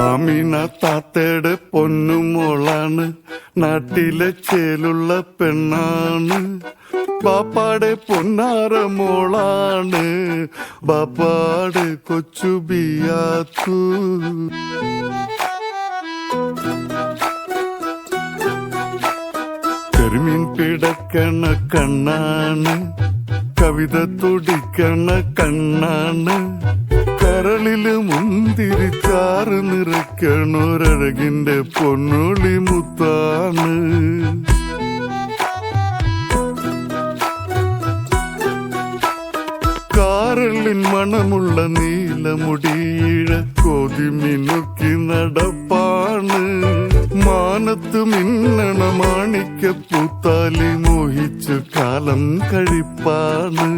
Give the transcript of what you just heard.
ആമിന താത്തയുടെ പൊന്നുമോളാണ്, നാട്ടിലെ ചേലുള്ള പെണ്ണാണ്. ബാപ്പാടെ പൊന്നാര മോളാണ്, ബാപ്പാടെ കൊച്ചു ബിയാത്തു. കരിമീൻ പിടക്കണ കണ്ണാണ്, കവിത തുടിക്കണ കണ്ണാണ്. കരളില് മുന്തിരിച്ചാറ് നിറയ്ക്കണൊരഴകിന്റെ പൊന്നുളി മുത്താണ്. കാരളിൻ മണമുള്ള നീലമുടിയിഴ കോതിമിനുക്കി നടപ്പാണ്. മാനത്ത് മിന്നണ മാണിക്ക പൂത്താലി മോഹിച്ച് കാലം കഴിപ്പാണ്.